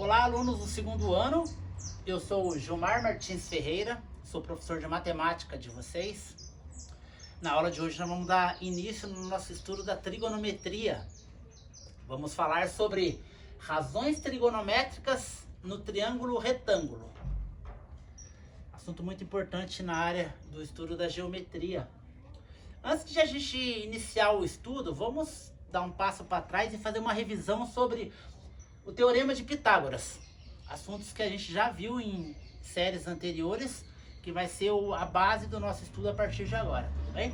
Olá, alunos do segundo ano. Eu sou o Gilmar Martins Ferreira, sou professor de matemática de vocês. Na aula de hoje nós vamos dar início no nosso estudo da trigonometria. Vamos falar sobre razões trigonométricas no triângulo retângulo. Assunto muito importante na área do estudo da geometria. Antes de a gente iniciar o estudo, vamos dar um passo para trás e fazer uma revisão sobre o Teorema de Pitágoras. Assuntos que a gente já viu em séries anteriores, que vai ser a base do nosso estudo a partir de agora, tudo bem?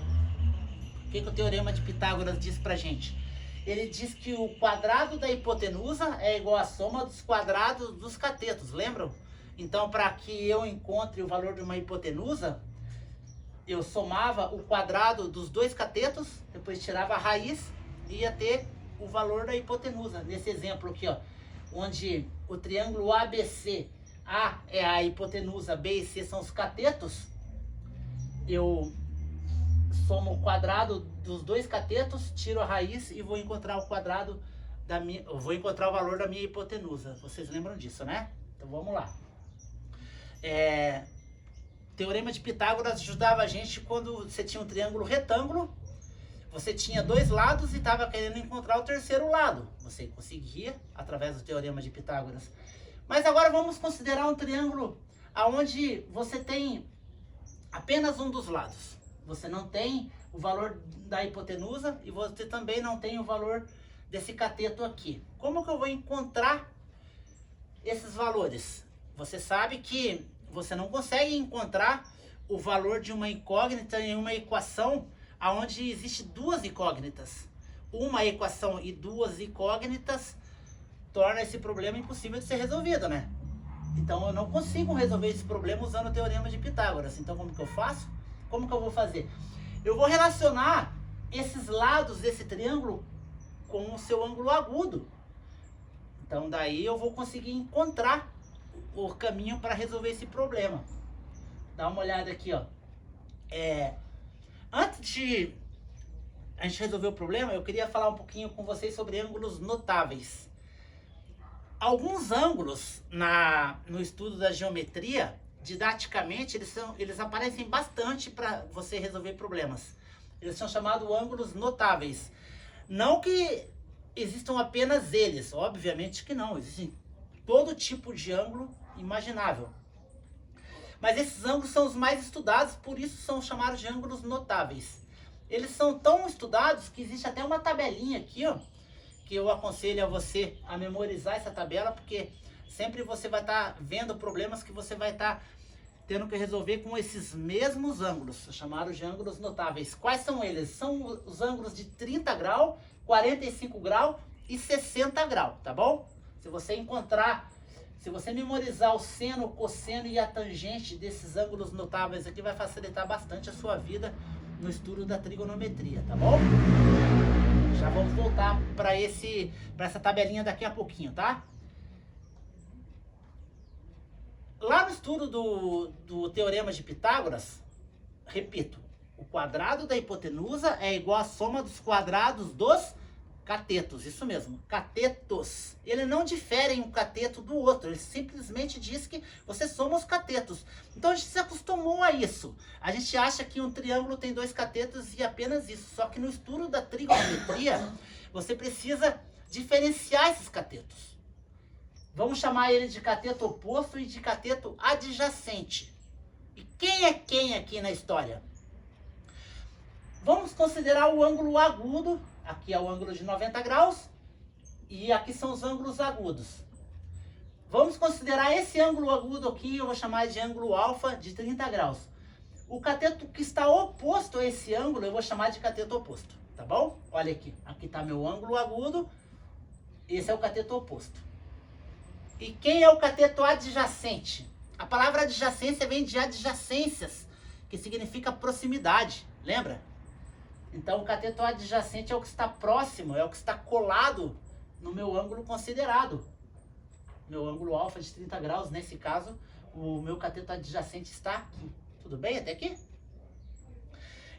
O que o Teorema de Pitágoras diz pra gente? Ele diz que o quadrado da hipotenusa é igual à soma dos quadrados dos catetos, lembram? Então, para que eu encontre o valor de uma hipotenusa, eu somava o quadrado dos dois catetos, depois tirava a raiz e ia ter o valor da hipotenusa. Nesse exemplo aqui, ó, onde o triângulo ABC, A é a hipotenusa, B e C são os catetos, eu somo o quadrado dos dois catetos, tiro a raiz e vou encontrar o quadrado da minha, vou encontrar o valor da minha hipotenusa. Vocês lembram disso, né? Então vamos lá. Teorema de Pitágoras ajudava a gente quando você tinha um triângulo retângulo, você tinha dois lados e estava querendo encontrar o terceiro lado. Você conseguia através do Teorema de Pitágoras. Mas agora vamos considerar um triângulo onde você tem apenas um dos lados. Você não tem o valor da hipotenusa e você também não tem o valor desse cateto aqui. Como que eu vou encontrar esses valores? Você sabe que você não consegue encontrar o valor de uma incógnita em uma equação onde existe duas incógnitas. Uma equação e duas incógnitas torna esse problema impossível de ser resolvido, né? Então eu não consigo resolver esse problema usando o Teorema de Pitágoras. Então como que eu faço? Como que eu vou fazer? Eu vou relacionar esses lados desse triângulo com o seu ângulo agudo. Então daí eu vou conseguir encontrar o caminho para resolver esse problema. Dá uma olhada aqui, ó. Antes de a gente resolver o problema, eu queria falar um pouquinho com vocês sobre ângulos notáveis. Alguns ângulos no estudo da geometria, didaticamente, eles aparecem bastante para você resolver problemas. Eles são chamados ângulos notáveis. Não que existam apenas eles, obviamente que não. Existem todo tipo de ângulo imaginável. Mas esses ângulos são os mais estudados, por isso são chamados de ângulos notáveis. Eles são tão estudados que existe até uma tabelinha aqui, ó, que eu aconselho a você a memorizar essa tabela, porque sempre você vai estar vendo problemas que você vai estar tendo que resolver com esses mesmos ângulos, chamados de ângulos notáveis. Quais são eles? São os ângulos de 30 graus, 45 graus e 60 graus, tá bom? Se você memorizar o seno, o cosseno e a tangente desses ângulos notáveis aqui, vai facilitar bastante a sua vida no estudo da trigonometria, tá bom? Já vamos voltar para essa tabelinha daqui a pouquinho, tá? Lá no estudo do Teorema de Pitágoras, repito, o quadrado da hipotenusa é igual à soma dos quadrados dos catetos, isso mesmo, catetos. Ele não difere um cateto do outro, ele simplesmente diz que você soma os catetos. Então a gente se acostumou a isso. A gente acha que um triângulo tem dois catetos e apenas isso. Só que no estudo da trigonometria, você precisa diferenciar esses catetos. Vamos chamar ele de cateto oposto e de cateto adjacente. E quem é quem aqui na história? Vamos considerar o ângulo agudo. Aqui é o ângulo de 90 graus e aqui são os ângulos agudos. Vamos considerar esse ângulo agudo aqui, eu vou chamar de ângulo alfa de 30 graus. O cateto que está oposto a esse ângulo, eu vou chamar de cateto oposto, tá bom? Olha aqui, aqui está meu ângulo agudo, esse é o cateto oposto. E quem é o cateto adjacente? A palavra adjacência vem de adjacências, que significa proximidade, lembra? Então o cateto adjacente é o que está próximo, é o que está colado no meu ângulo considerado. Meu ângulo alfa de 30 graus, nesse caso, o meu cateto adjacente está aqui. Tudo bem até aqui?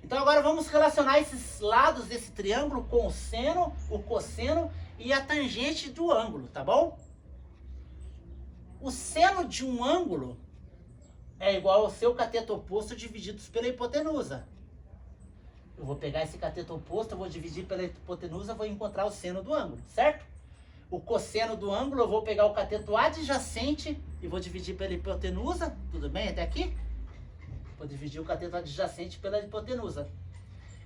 Então agora vamos relacionar esses lados desse triângulo com o seno, o cosseno e a tangente do ângulo, tá bom? O seno de um ângulo é igual ao seu cateto oposto divididos pela hipotenusa. Eu vou pegar esse cateto oposto, eu vou dividir pela hipotenusa, vou encontrar o seno do ângulo, certo? O cosseno do ângulo, eu vou pegar o cateto adjacente e vou dividir pela hipotenusa. Tudo bem até aqui? Vou dividir o cateto adjacente pela hipotenusa.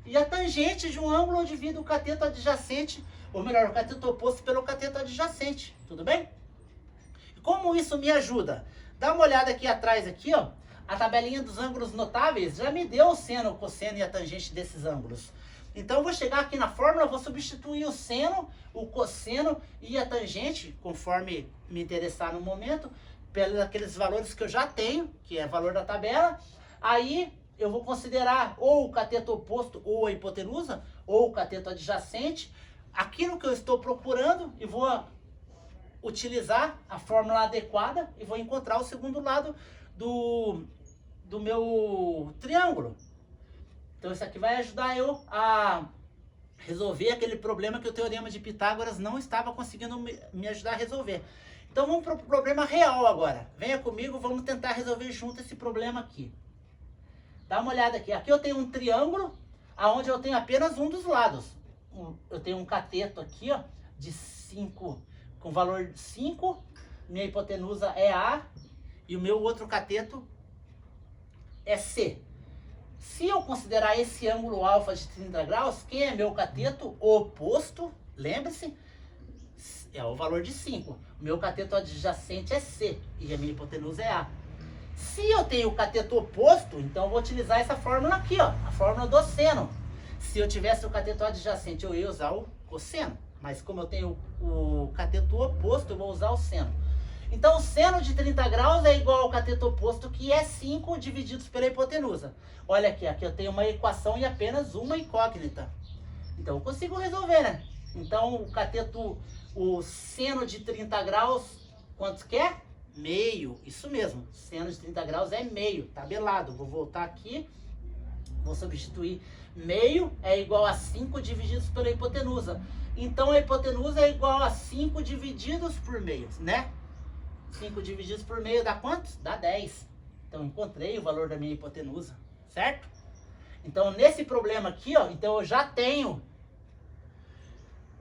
E a tangente de um ângulo, eu divido o cateto adjacente, ou melhor, o cateto oposto pelo cateto adjacente. Tudo bem? E como isso me ajuda? Dá uma olhada aqui atrás, aqui, ó. A tabelinha dos ângulos notáveis já me deu o seno, o cosseno e a tangente desses ângulos. Então eu vou chegar aqui na fórmula, vou substituir o seno, o cosseno e a tangente, conforme me interessar no momento, pelos aqueles valores que eu já tenho, que é valor da tabela. Aí eu vou considerar ou o cateto oposto ou a hipotenusa, ou o cateto adjacente, aquilo que eu estou procurando, e vou utilizar a fórmula adequada e vou encontrar o segundo lado do meu triângulo. Então isso aqui vai ajudar eu a resolver aquele problema que o Teorema de Pitágoras não estava conseguindo me ajudar a resolver. Então vamos para o problema real agora. Venha comigo, vamos tentar resolver junto esse problema aqui. Dá uma olhada aqui. Aqui eu tenho um triângulo, onde eu tenho apenas um dos lados. Eu tenho um cateto aqui, ó, de 5, com valor 5. Minha hipotenusa é A. E o meu outro cateto é C. Se eu considerar esse ângulo alfa de 30 graus, quem é meu cateto oposto, lembre-se, é o valor de 5. O meu cateto adjacente é C e a minha hipotenusa é A. Se eu tenho o cateto oposto, então eu vou utilizar essa fórmula aqui, ó, a fórmula do seno. Se eu tivesse o cateto adjacente, eu ia usar o cosseno. Mas como eu tenho o cateto oposto, eu vou usar o seno. Então o seno de 30 graus é igual ao cateto oposto, que é 5 divididos pela hipotenusa. Olha aqui, aqui eu tenho uma equação e apenas uma incógnita. Então eu consigo resolver, né? Então o seno de 30 graus, quanto que é? Meio, isso mesmo. Seno de 30 graus é meio, tabelado. Vou voltar aqui, vou substituir. Meio é igual a 5 divididos pela hipotenusa. Então a hipotenusa é igual a 5 divididos por meio, né? 5 divididos por meio dá quantos? Dá 10. Então encontrei o valor da minha hipotenusa, certo? Então nesse problema aqui, ó, então eu já tenho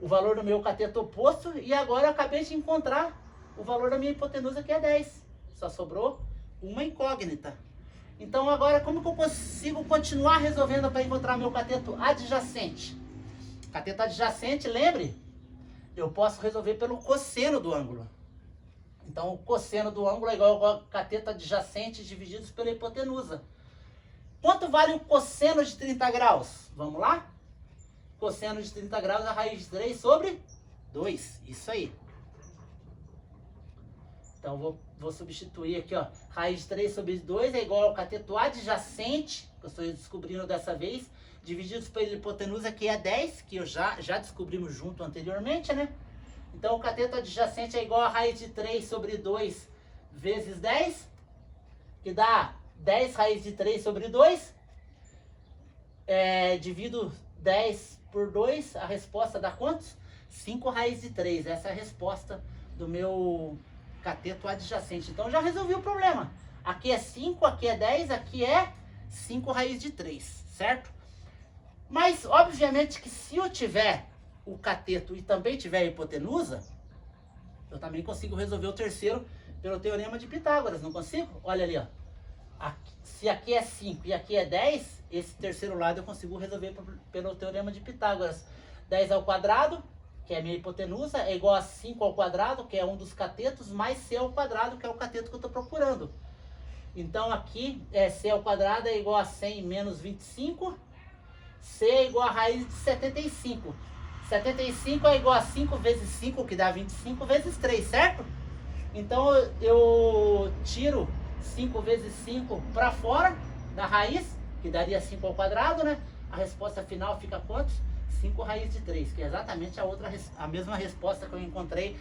o valor do meu cateto oposto e agora eu acabei de encontrar o valor da minha hipotenusa, que é 10. Só sobrou uma incógnita. Então agora como que eu consigo continuar resolvendo para encontrar meu cateto adjacente? Cateto adjacente, lembre, eu posso resolver pelo cosseno do ângulo. Então o cosseno do ângulo é igual ao cateto adjacente divididos pela hipotenusa. Quanto vale o cosseno de 30 graus? Vamos lá? Cosseno de 30 graus é a raiz de 3 sobre 2. Isso aí. Então vou substituir aqui, ó. Raiz de 3 sobre 2 é igual ao cateto adjacente, que eu estou descobrindo dessa vez, divididos pela hipotenusa, que é 10, que eu já descobrimos junto anteriormente, né? Então o cateto adjacente é igual a raiz de 3 sobre 2 vezes 10, que dá 10 raiz de 3 sobre 2. Divido 10 por 2, a resposta dá quantos? 5 raiz de 3. Essa é a resposta do meu cateto adjacente. Então já resolvi o problema. Aqui é 5, aqui é 10, aqui é 5 raiz de 3, certo? Mas obviamente que se eu tiver o cateto e também tiver a hipotenusa, eu também consigo resolver o terceiro pelo Teorema de Pitágoras, não consigo? Olha ali, ó. Se aqui é 5 e aqui é 10, esse terceiro lado eu consigo resolver pelo Teorema de Pitágoras. 10 ao quadrado, que é a minha hipotenusa, é igual a 5 ao quadrado, que é um dos catetos, mais c ao quadrado, que é o cateto que eu estou procurando. Então aqui c ao quadrado é igual a 100 menos 25, c é igual a raiz de 75. 75 é igual a 5 vezes 5, que dá 25 vezes 3, certo? Então eu tiro 5 vezes 5 para fora da raiz, que daria 5 ao quadrado, né? A resposta final fica quantos? 5 raiz de 3, que é exatamente a mesma resposta que eu encontrei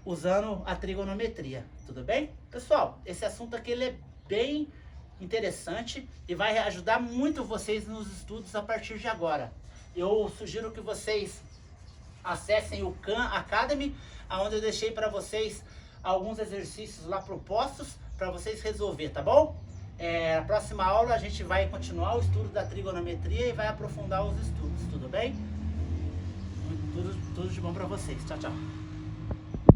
usando a trigonometria. Tudo bem? Pessoal, esse assunto aqui ele é bem interessante e vai ajudar muito vocês nos estudos a partir de agora. Eu sugiro que vocês acessem o Khan Academy, onde eu deixei para vocês alguns exercícios lá propostos para vocês resolver, tá bom? Na próxima aula a gente vai continuar o estudo da trigonometria e vai aprofundar os estudos, tudo bem? Tudo de bom para vocês. Tchau, tchau.